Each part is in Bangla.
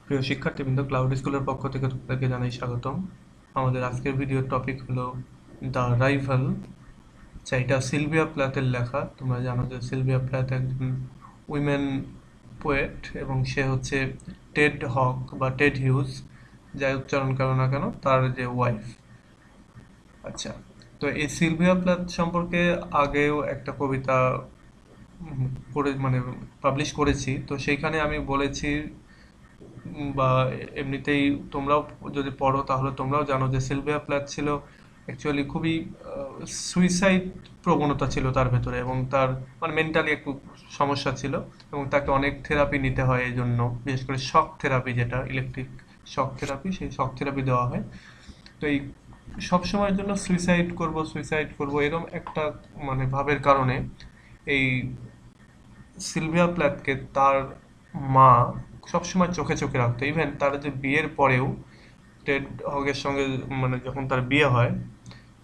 প্রিয় শিক্ষার্থীবৃন্দ, ক্লাউড স্কুলের পক্ষ থেকে তোমাদেরকে জানাই স্বাগতম। আমাদের আজকের ভিডিওর টপিক হলো দ্য রাইভাল। আচ্ছা, এটা সিলভিয়া প্ল্যাথের লেখা। তোমরা জানো যে সিলভিয়া প্ল্যাথ একজন উইমেন পোয়েট এবং সে হচ্ছে টেড হক বা টেড হিউজ, যাই উচ্চারণ করো না কেন, তার যে ওয়াইফ। আচ্ছা, তো এই সিলভিয়া প্ল্যাথ সম্পর্কে আগেও একটা কবিতা করে মানে পাবলিশ করেছি। তো সেইখানে আমি বলেছি বা এমনিতেই তোমরাও যদি পড়ো তাহলে তোমরাও জানো যে সিলভিয়া প্ল্যাথ ছিল অ্যাকচুয়ালি খুবই সুইসাইড প্রবণতা ছিল তার ভেতরে, এবং তার মানে মেন্টালি একটু সমস্যা ছিল, এবং তাকে অনেক থেরাপি নিতে হয়। এই জন্য বিশেষ করে শক থেরাপি, যেটা ইলেকট্রিক শক থেরাপি, সেই শক থেরাপি দেওয়া হয়। তো এই সব সময়ের জন্য সুইসাইড করব এরকম একটা মানে ভাবের কারণে এই সিলভিয়া প্ল্যাথকে তার মা সবসময় চোখে চোখে রাখতো। ইভেন তার যে বিয়ের পরেও টেড হগের সঙ্গে মানে যখন তার বিয়ে হয়,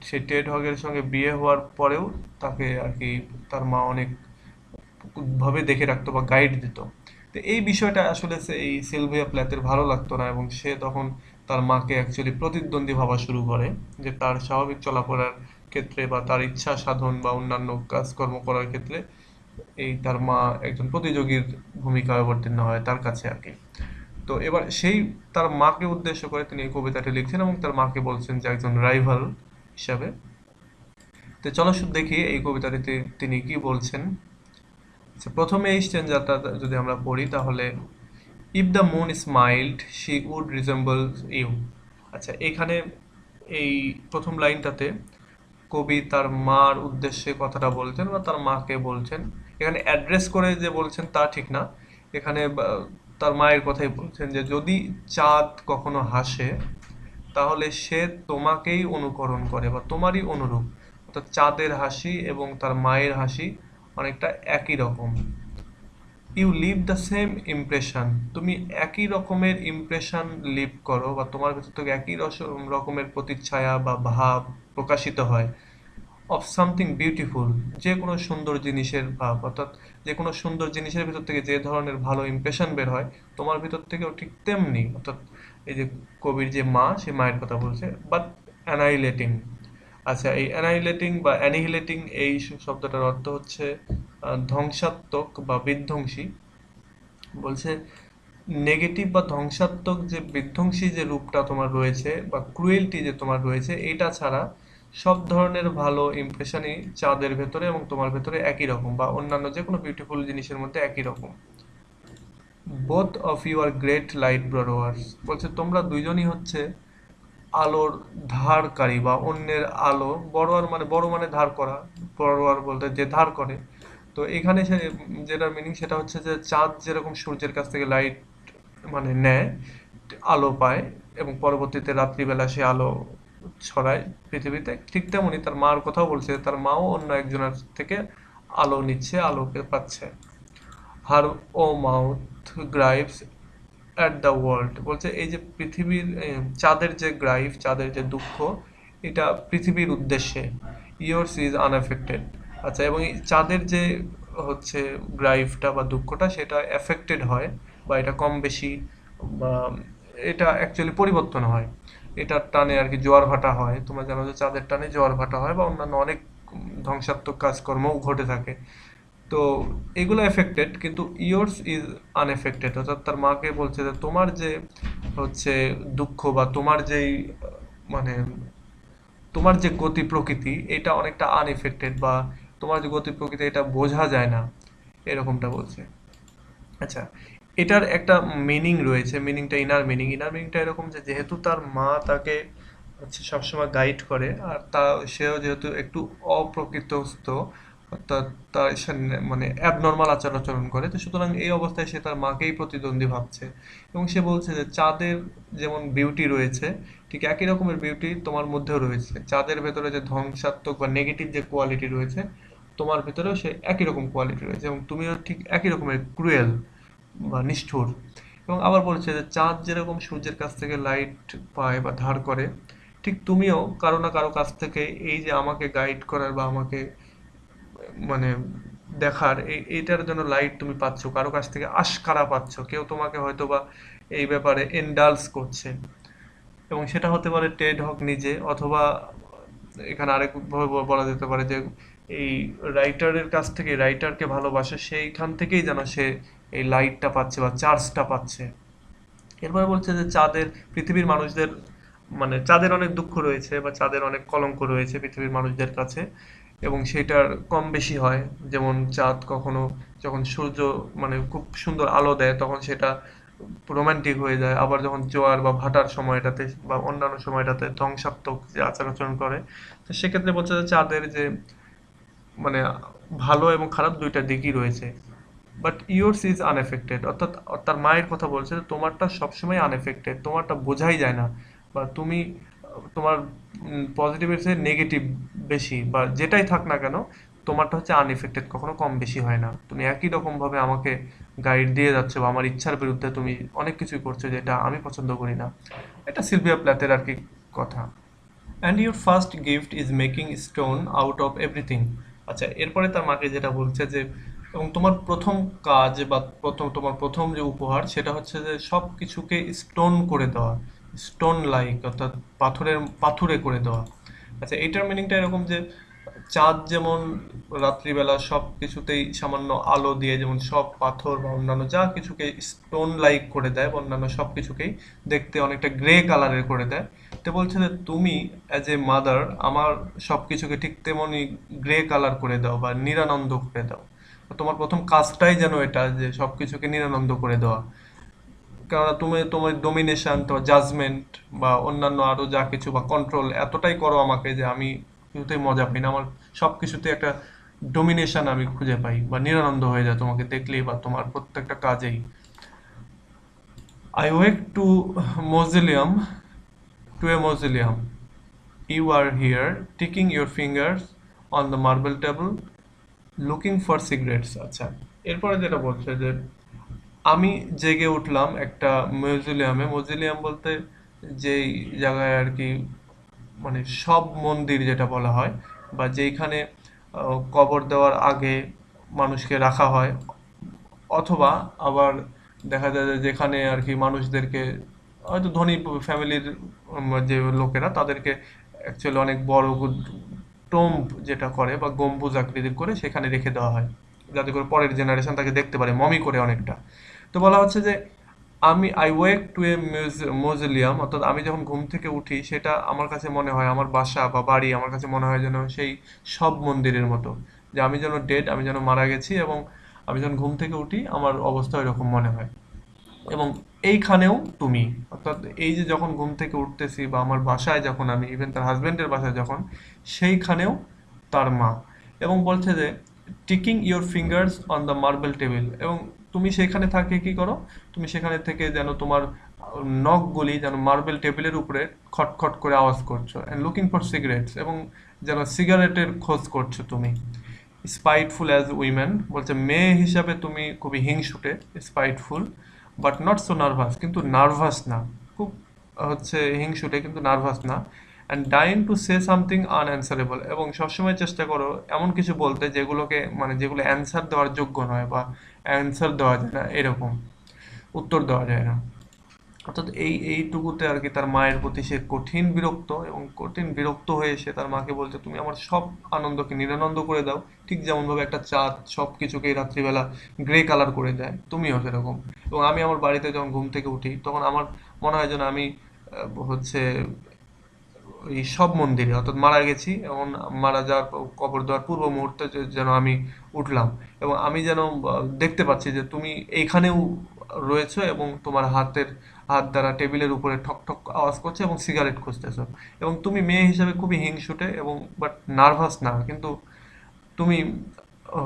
সেই টেড হগের সঙ্গে বিয়ে হওয়ার পরেও তাকে আর কি তার মা অনেক ভাবে দেখে রাখতো বা গাইড দিত। তো এই বিষয়টা আসলে এই সিলভিয়া প্ল্যাথের ভালো লাগতো না, এবং সে তখন তার মাকে অ্যাকচুয়ালি প্রতিদ্বন্দ্বী ভাবা শুরু করে, যে তার স্বাভাবিক চলাফেরার ক্ষেত্রে বা তার ইচ্ছা সাধন বা অন্যান্য কাজকর্ম করার ক্ষেত্রে এই তার মা একজন প্রতিযোগীর ভূমিকায় অবতীর্ণ হয় তার কাছে আর কি। তো এবার সেই তার মাকে উদ্দেশ্য করে তিনি এই কবিতাটি লিখছেন এবং তার মাকে বলছেন যে একজন রাইভাল হিসাবে। তো চলো শুধু দেখি এই কবিতাটিতে তিনি কি বলছেন। আচ্ছা, প্রথমে এই স্ট্যান্জাটা যদি আমরা পড়ি তাহলে, if the moon smiled she would resemble you. আচ্ছা, এখানে এই প্রথম লাইনটাতে কবি তার মার উদ্দেশ্যে কথাটা বলছেন বা তার মাকে বলছেন। এখানে অ্যাড্রেস করে যে বলছেন তা ঠিক না, এখানে তার মায়ের কথাই বলছেন যে যদি চাঁদ কখনো হাসে তাহলে সে তোমাকেই অনুকরণ করে বা তোমারই অনুরূপ। অর্থাৎ চাঁদের হাসি এবং তার মায়ের হাসি অনেকটা একই রকম। You leave the same impression, তুমি একই রকমের ইমপ্রেশন লিভ করো বা তোমার ভেতর থেকে একই রকমের প্রতিচ্ছায়া বা ভাব প্রকাশিত হয়। অফ সামথিং বিউটিফুল, যে কোনো সুন্দর জিনিসের ভাব, অর্থাৎ যে কোনো সুন্দর জিনিসের ভিতর থেকে যে ধরনের ভালো ইমপ্রেশন বের হয় তোমার ভিতর থেকেও ঠিক তেমনি। অর্থাৎ এই যে কবির যে মা, সে মায়ের কথা বলছে। বাট অ্যানাইলেটিং। আচ্ছা, এই অ্যানাইলেটিং বা অ্যানিহিলেটিং এই শব্দটার অর্থ হচ্ছে ধ্বংসাত্মক বা বিধ্বংসী। বলছে নেগেটিভ বা ধ্বংসাত্মক যে বিধ্বংসী যে রূপটা তোমার রয়েছে বা ক্রুয়েলটি যে তোমার রয়েছে, এটা ছাড়া সব ধরনের ভালো ইমপ্রেশনই চাঁদের ভেতরে এবং তোমার ভেতরে একই রকম, বা অন্যান্য যে কোনো বিউটিফুল জিনিসের মধ্যে একই রকম। Both of you are great light brewers, বলছে তোমরা দুইজনই হচ্ছে আলোর ধারকারী বা অন্যের আলো। বড়োয়ার মানে বড় মানে ধার করা, বড়োয়ার বলতে যে ধার করে। তো এখানে সে যেটার মিনিং সেটা হচ্ছে যে চাঁদ যেরকম সূর্যের কাছ থেকে লাইট মানে নেয়, আলো পায়, এবং পরবর্তীতে রাত্রিবেলা সে আলো ছড়ায় পৃথিবীতে, ঠিক তেমনি তার মার কথাও বলছে, তার মাও অন্য একজনের থেকে আলো নিচ্ছে, আলোকে পাচ্ছে। হার ও মাউথ গ্রাইভস অ্যাট দ্য ওয়ার্ল্ড, বলছে এই যে পৃথিবীর চাঁদের যে গ্রাইভ, চাঁদের যে দুঃখ, এটা পৃথিবীর উদ্দেশ্যে। Years is unaffected. আচ্ছা, এবং এই চাঁদের যে হচ্ছে গ্রাইভটা বা দুঃখটা, সেটা এফেক্টেড হয় বা এটা কম বেশি বা এটা অ্যাকচুয়ালি পরিবর্তন হয়, এটার টানে আর কি জোয়ার ভাটা হয়। তোমরা জানো যে চাঁদের টানে জোয়ার ভাটা হয় বা অন্যান্য অনেক ধ্বংসাত্মক কাজকর্মও ঘটে থাকে। তো এগুলো এফেক্টেড, কিন্তু ইয়োর্স ইজ আনএফেক্টেড। অর্থাৎ তার মাকে বলছে যে তোমার যে হচ্ছে দুঃখ বা তোমার যেই মানে তোমার যে গতি প্রকৃতি, এটা অনেকটা আনএফেক্টেড, বা তোমার যে গতি প্রকৃতি এটা বোঝা যায় না, এরকমটা বলছে। আচ্ছা, এটার একটা মিনিং রয়েছে, মিনিংটা ইনার মিনিংটা এরকম যে যেহেতু তার মা তাকে হচ্ছে সবসময় গাইড করে, আর সেও যেহেতু একটু অপ্রকৃতস্থ, অর্থাৎ তার সে মানে অ্যাবনর্মাল আচার আচরণ করে, তো সুতরাং এই অবস্থায় সে তার মাকেই প্রতিদ্বন্দ্বী ভাবছে। এবং সে বলছে যে চাঁদের যেমন বিউটি রয়েছে, ঠিক একই রকমের বিউটি তোমার মধ্যেও রয়েছে। চাঁদের ভেতরে যে ধ্বংসাত্মক বা নেগেটিভ যে কোয়ালিটি রয়েছে, তোমার ভেতরেও সে একই রকম কোয়ালিটি রয়েছে, এবং তুমিও ঠিক একই রকমের ক্রুয়েল বা নিষ্ঠুর। এবং আবার বলছে যে চাঁদ যেরকম সূর্যের কাছ থেকে লাইট পায় বা ধার করে, ঠিক তুমিও কারো না কারো কাছ থেকে এই যে আমাকে গাইড করার বা আমাকে মানে দেখার এইটার জন্য লাইট তুমি পাচ্ছ, কারো কাছ থেকে আশকারা পাচ্ছ। কেউ তোমাকে হয়তো বা এই ব্যাপারে এন্ডালস করছে। এবং সেটা হতে পারে টেড হক নিজে, অথবা এখানে আরেকভাবে বলা যেতে পারে যে এই রাইটারের কাছ থেকে, রাইটারকে ভালোবাসে সেইখান থেকেই যেন সে এই লাইটটা পাচ্ছে বা চার্জটা পাচ্ছে। এরপরে বলছে যে চাঁদের, পৃথিবীর মানুষদের, মানে চাঁদের অনেক দুঃখ রয়েছে বা চাঁদের অনেক কলঙ্ক রয়েছে পৃথিবীর মানুষদের কাছে, এবং সেটার কম বেশি হয়। যেমন চাঁদ কখনো যখন সূর্য মানে খুব সুন্দর আলো দেয় তখন সেটা রোমান্টিক হয়ে যায়, আবার যখন জোয়ার বা ভাটার সময়টাতে বা অন্যান্য সময়টাতে ধ্বংসাত্মক যে আচার আচরণ করে। তো সেক্ষেত্রে বলছে যে চাঁদের যে মানে ভালো এবং খারাপ দুইটা দিকই রয়েছে। বাট ইয়োর্স ইজ আনএফেক্টেড, অর্থাৎ তার মায়ের কথা বলছে যে তোমারটা সবসময় আনএফেক্টেড, তোমারটা বোঝাই যায় না, বা তুমি তোমার পজিটিভের চেয়ে নেগেটিভ বেশি, বা যেটাই থাক না কেন তোমারটা হচ্ছে আনএফেক্টেড, কখনো কম বেশি হয় না। তুমি একই রকম ভাবে আমাকে গাইড দিয়ে যাচ্ছ বা আমার ইচ্ছার বিরুদ্ধে তুমি অনেক কিছুই করছো যেটা আমি পছন্দ করি না। এটা সিলভিয়া প্ল্যাথের আর কি কথা। And your first gift is making stone out of everything. আচ্ছা, এরপরে তার মাকে যেটা বলছে যে এবং তোমার প্রথম কাজ বা তোমার প্রথম যে উপহার সেটা হচ্ছে যে সব কিছুকে স্টোন করে দেওয়া, স্টোন লাইক, অর্থাৎ পাথুরে করে দেওয়া। আচ্ছা, এইটার মিনিংটা এরকম যে চাঁদ যেমন রাত্রিবেলা সব কিছুতেই সামান্য আলো দিয়ে যেমন সব পাথর বা অন্যান্য যা কিছুকে স্টোন লাইক করে দেয় বা অন্যান্য সব কিছুকেই দেখতে অনেকটা গ্রে কালারের করে দেয়। তো বলছে যে তুমি অ্যাজ এ মাদার আমার সব কিছুকে ঠিক তেমনি গ্রে কালার করে দাও বা নিরানন্দ করে দাও। তো তোমার প্রথম কাজটাই যেন এটা, যে সব কিছুকে নিরানন্দ করে দেওয়া। কেননা তুমি তোমার ডোমিনেশন, তোমার জাজমেন্ট বা অন্যান্য আরো যা কিছু বা কন্ট্রোল এতটাই করো আমাকে যে আমি কিছুতেই মজা পাই না, আমার সবকিছুতে একটা ডোমিনেশন আমি খুঁজে পাই বা নিরানন্দ হয়ে যায় তোমাকে দেখলেই বা তোমার প্রত্যেকটা কাজেই। I wake to mausoleum, to a mausoleum, you are here ticking your fingers on the marble table looking for cigarettes. আচ্ছা, এরপরে যেটা বলছে যে আমি জেগে উঠলাম একটা মিউজিয়ামে। মিউজিয়াম বলতে যেই জায়গায় আর কি মানে সব মন্দির যেটা বলা হয়, বা যেইখানে কবর দেওয়ার আগে মানুষকে রাখা হয়, অথবা আবার দেখা যায় যে যেখানে আর কি মানুষদেরকে হয়তো ধনী ফ্যামিলির যে লোকেরা তাদেরকে অ্যাকচুয়ালি অনেক বড় টোম্ব যেটা করে বা গম্বুজ আকৃতির করে সেখানে রেখে দেওয়া হয়, যাতে করে পরের জেনারেশন তাকে দেখতে পারে মমি করে অনেকটা। তো বলা হচ্ছে যে আমি আই ওয়েক টু এ মৌজিলিয়াম, অর্থাৎ আমি যখন ঘুম থেকে উঠি সেটা আমার কাছে মনে হয়, আমার বাসা বা বাড়ি আমার কাছে মনে হয় যেন সেই সব মন্দিরের মতো, যে আমি যেন ডেড, আমি যেন মারা গেছি, এবং আমি যখন ঘুম থেকে উঠি আমার অবস্থা এরকম মনে হয়। এবং এইখানেও তুমি, অর্থাৎ এই যে যখন ঘুম থেকে উঠতেছি বা আমার বাসায় যখন আমি, ইভেন তার হাজবেন্ডের বাসায় যখন, সেইখানেও তার মা। এবং বলছে যে ticking your fingers on the marble table, এবং তুমি সেখানে থাকে কি করো, তুমি সেখানে থেকে যেন তোমার নখগুলি যেন মার্বেল টেবিলের উপরে খটখট করে আওয়াজ করছো, অ্যান্ড লুকিং ফর সিগারেটস, এবং যেন সিগারেটের খোঁজ করছো তুমি। স্পাইটফুল অ্যাজ উইমেন, বলছে মেয়ে হিসাবে তুমি খুবই হিংসুটে, spiteful, but not so nervous, কিন্তু নার্ভাস না, খুব হচ্ছে হিংসুটে কিন্তু নার্ভাস না। And dying to say something unanswerable, এবং সবসময় চেষ্টা করো এমন কিছু বলতে যেগুলোকে মানে যেগুলো অ্যান্সার দেওয়ার যোগ্য নয় বা অ্যান্সার দেওয়া যায় না, এরকম উত্তর দেওয়া যায় না। অর্থাৎ এইটুকুতে আর কি তার মায়ের প্রতি সে কঠিন বিরক্ত, এবং কঠিন বিরক্ত হয়ে সে তার মাকে বলছে তুমি আমার সব আনন্দকে নিরানন্দ করে দাও, ঠিক যেমন ভাবে একটা চাঁদ সব কিছুকে রাত্রিবেলা গ্রে কালার করে দেয়, তুমিও সেরকম। এবং আমি আমার বাড়িতে যখন ঘুম থেকে উঠি তখন আমার মনে হয় যেন আমি হচ্ছে এই সব মন্দিরে অর্থাৎ মারা গেছি, এবং মারা যাওয়ার কবর দেওয়ার পূর্ব মুহূর্তে যেন আমি উঠলাম, এবং আমি যেন দেখতে পাচ্ছি যে তুমি এইখানেও রয়েছো, এবং তোমার হাত দ্বারা টেবিলের উপরে ঠক ঠক আওয়াজ করছে এবং সিগারেট খুঁজতেছো, এবং তুমি মেয়ে হিসেবে খুবই হিংসুটে এবং বাট নার্ভাস না, কিন্তু তুমি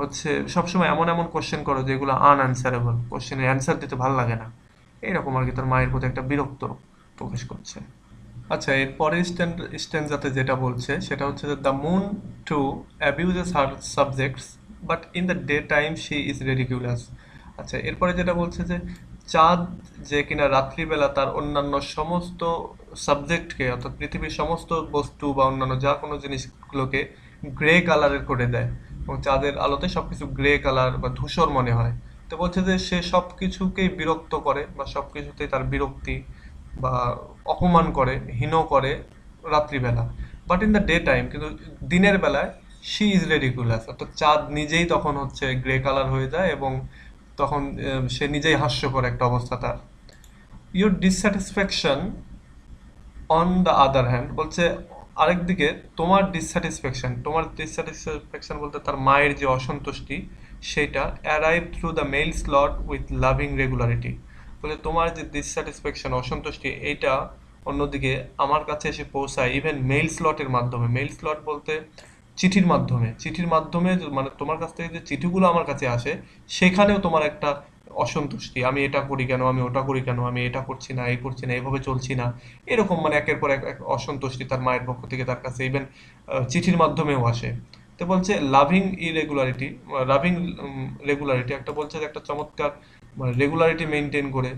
হচ্ছে সবসময় এমন এমন কোশ্চেন করো যেগুলো আনআনসারেবল, কোশ্চেনের অ্যান্সার দিতে ভালো লাগে না। এইরকম আর কি তার মায়ের প্রতি একটা বিরক্ত প্রকাশ করছে। আচ্ছা, এর পরের স্ট্যান্জাতে যেটা বলছে সেটা হচ্ছে যে the moon two abuses her subjects but in the day time she is ridiculous. আচ্ছা, এরপরে যেটা বলছে যে চাঁদ যে কিনা রাত্রিবেলা তার অন্যান্য সমস্ত সাবজেক্টকে, অর্থাৎ পৃথিবীর সমস্ত বস্তু বা অন্যান্য যা কোনো জিনিসগুলোকে গ্রে কালারের করে দেয়, এবং চাঁদের আলোতে সবকিছু গ্রে কালার বা ধূসর মনে হয়। তো বলছে যে সে সবকিছুকেই বিরক্ত করে বা সবকিছুতেই তার বিরক্তি বা অপমান করে, হীন করে রাত্রিবেলা, but in the day time, কিন্তু দিনের বেলায় শি ইজ রেডিকুলাস, অর্থাৎ চাঁদ নিজেই তখন হচ্ছে গ্রে কালার হয়ে যায় এবং তখন সে নিজেই হাস্যকর একটা অবস্থা তার। Your dissatisfaction on the other hand, বলছে আরেকদিকে তোমার ডিসস্যাটিসফ্যাকশন বলতে তার মায়ের যে অসন্তুষ্টি, সেটা arrive through the mail slot with loving regularity. বলে তোমার যে ডিসস্যাটিসফ্যাকশন, অসন্তুষ্টি, এইটা অন্যদিকে আমার কাছে এসে পৌঁছায় ইভেন মেইল স্লটের মাধ্যমে। মেইল স্লট বলতে চিঠির মাধ্যমে মানে তোমার কাছ থেকে যে চিঠিগুলো আমার কাছে আসে, সেখানেও তোমার একটা অসন্তুষ্টি, আমি এটা করি কেন, আমি ওটা করি কেন, আমি এটা করছি না, এই করছি না, এইভাবে চলছি না, এরকম মানে একের পর এক অসন্তুষ্টি তার মায়ের পক্ষ থেকে তার কাছে ইভেন চিঠির মাধ্যমেও আসে। তো বলছে লাভিং ইরেগুলারিটি, লাভিং রেগুলারিটি, একটা বলছে যে একটা চমৎকার মানে রেগুলারিটি মেনটেন করে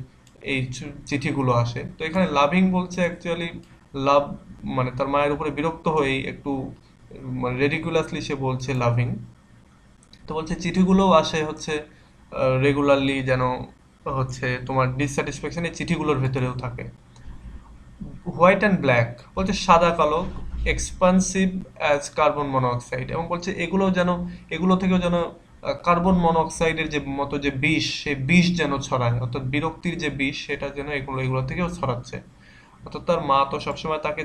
এই চিঠিগুলো আসে। তো এখানে লাভিং বলছে অ্যাকচুয়ালি লাভ, মানে তার মায়ের উপরে বিরক্ত হয়েই একটু মানে রেডিকুলাসলি সে বলছে লাভিং। তো বলছে চিঠিগুলোও আসে হচ্ছে রেগুলারলি, যেন হচ্ছে তোমার ডিসস্যাটিসফ্যাকশন এই চিঠিগুলোর ভেতরেও থাকে। হোয়াইট অ্যান্ড ব্ল্যাক, বলছে সাদা কালো, এক্সপান্সিভ অ্যাজ কার্বন মনোঅক্সাইড, এবং বলছে এগুলো যেন, এগুলো থেকেও যেন কার্বন মনোঅক্সাইডের যে মতো যে বিষ, সেই বিষ যেন ছড়ায়, অর্থাৎ বিরক্তির যে বিষ সেটা যেন এগুলো থেকেও ছড়াচ্ছে। অর্থাৎ তার মা তো সবসময় তাকে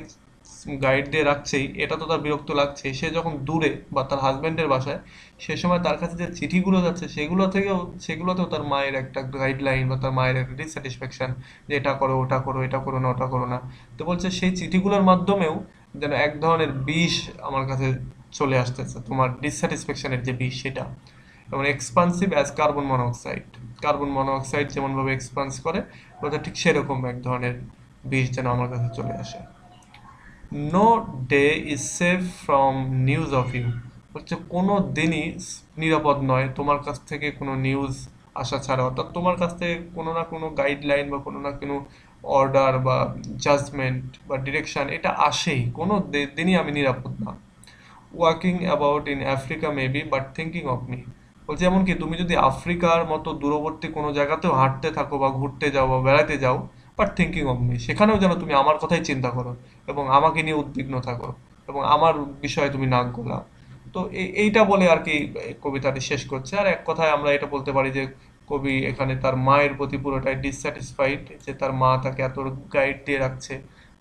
গাইড দিয়ে রাখছেই, এটা তো তার বিরক্ত লাগছে, সে যখন দূরে বা তার হাজবেন্ডের বাসায়, সে সময় তার কাছে যে চিঠিগুলো যাচ্ছে সেগুলোতেও তার মায়ের একটা গাইডলাইন বা তার মায়ের একটা ডিসস্যাটিসফ্যাকশন, যে এটা করো, ওটা করো, এটা করো না, ওটা করো না। তো বলছে সেই চিঠিগুলোর মাধ্যমেও যেন এক ধরনের বিষ আমার কাছে চলে আসতেছে, তোমার ডিসস্যাটিসফ্যাকশনের যে বিষ সেটা। যেমন expansive as carbon monoxide, carbon monoxide যেমন ভাবে এক্সপান্স করে, ওটা ঠিক সেরকম এক ধরনের বিষ যেন আমার কাছে চলে আসে। No day is safe from news of you, হচ্ছে কোনো দিনই নিরাপদ নয় তোমার কাছ থেকে কোনো নিউজ আসা ছাড়া, অর্থাৎ তোমার কাছ থেকে কোনো না কোনো গাইডলাইন বা কোনো না কোনো অর্ডার বা জাজমেন্ট বা ডিরেকশন এটা আসেই, কোনো দিনই আমি নিরাপদ না। Walking about in Africa maybe but thinking of me, বলছে এমনকি তুমি যদি আফ্রিকার মতো দূরবর্তী কোনো জায়গাতেও হাঁটতে থাকো বা ঘুরতে যাও বা বেড়াতে যাও, বাট থিঙ্কিং অফ মি, সেখানেও যেন তুমি আমার কথাই চিন্তা করো এবং আমাকে নিয়ে উদ্বিগ্ন থাকো এবং আমার বিষয়ে তুমি নাক গলাও। তো এইটা বলে আর কি এই কবিতাটি শেষ করছে। আর এক কথায় আমরা এটা বলতে পারি যে কবি এখানে তার মায়ের প্রতি পুরোটাই ডিসস্যাটিসফাইড, যে তার মা তাকে এত গাইড দিয়ে রাখছে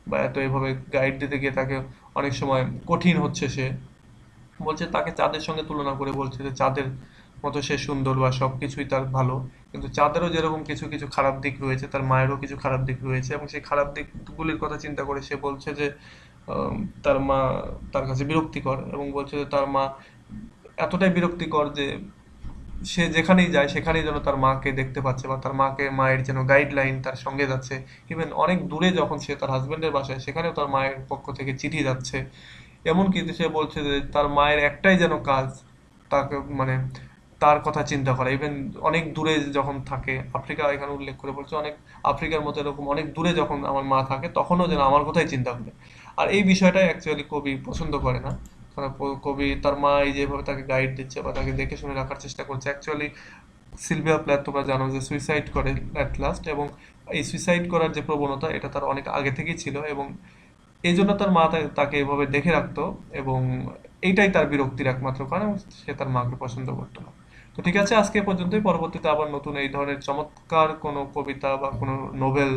বা এত এভাবে গাইড দিতে গিয়ে তাকে অনেক সময় কঠিন হচ্ছে সে। বলছে তাকে চাঁদের সঙ্গে তুলনা করে বলছে যে চাঁদের মতো সে সুন্দর বা সবকিছুই তার ভালো, কিন্তু চাঁদেরও যেরকম কিছু কিছু খারাপ দিক রয়েছে, তার মায়েরও কিছু খারাপ দিক রয়েছে, এবং সেই খারাপ দিকগুলির কথা চিন্তা করে সে বলছে যে আম, তার মা তার কাছে বিরক্তিকর, এবং বলছে যে তার মা এতটাই বিরক্তিকর যে সে যেখানেই যায় সেখানেই যেন তার মাকে দেখতে পাচ্ছে বা তার মায়ের যেন গাইডলাইন তার সঙ্গে যাচ্ছে। ইভেন অনেক দূরে যখন সে তার হাজবেন্ডের বাসায়, সেখানেও তার মায়ের পক্ষ থেকে চিঠি যাচ্ছে। এমনকি সে বলছে যে তার মায়ের একটাই যেন কাজ, তাকে মানে তার কথা চিন্তা করা। ইভেন অনেক দূরে যখন থাকে, আফ্রিকা এখানে উল্লেখ করে বলছে অনেক, আফ্রিকার মতো এরকম অনেক দূরে যখন আমার মা থাকে তখনও যেন আমার কথাই চিন্তা করে। আর এই বিষয়টাই অ্যাকচুয়ালি কবি পছন্দ করে না। কারণ কবি তার মা এই যেভাবে তাকে গাইড দিচ্ছে বা তাকে দেখে শুনে রাখার চেষ্টা করছে, অ্যাকচুয়ালি সিলভিয়া প্ল্যাথ তোমরা জানো যে সুইসাইড করে অ্যাট লাস্ট, এবং এই সুইসাইড করার যে প্রবণতা এটা তার অনেক আগে থেকেই ছিল, এবং এই জন্য তার মা তাকে এভাবে দেখে রাখতো, এবং এইটাই তার বিরক্তির একমাত্র কারণ, সে তার মাকে পছন্দ করতো না। তো ঠিক আছে, আজকে এ পর্যন্তই। পরবর্তীতে আবার নতুন এই ধরনের চমৎকার কোনো কবিতা বা কোনো নোবেল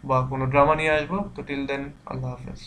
বা কোনো ড্রামা নিয়ে আসবো। তো টিল দেন, আল্লাহ হাফেজ।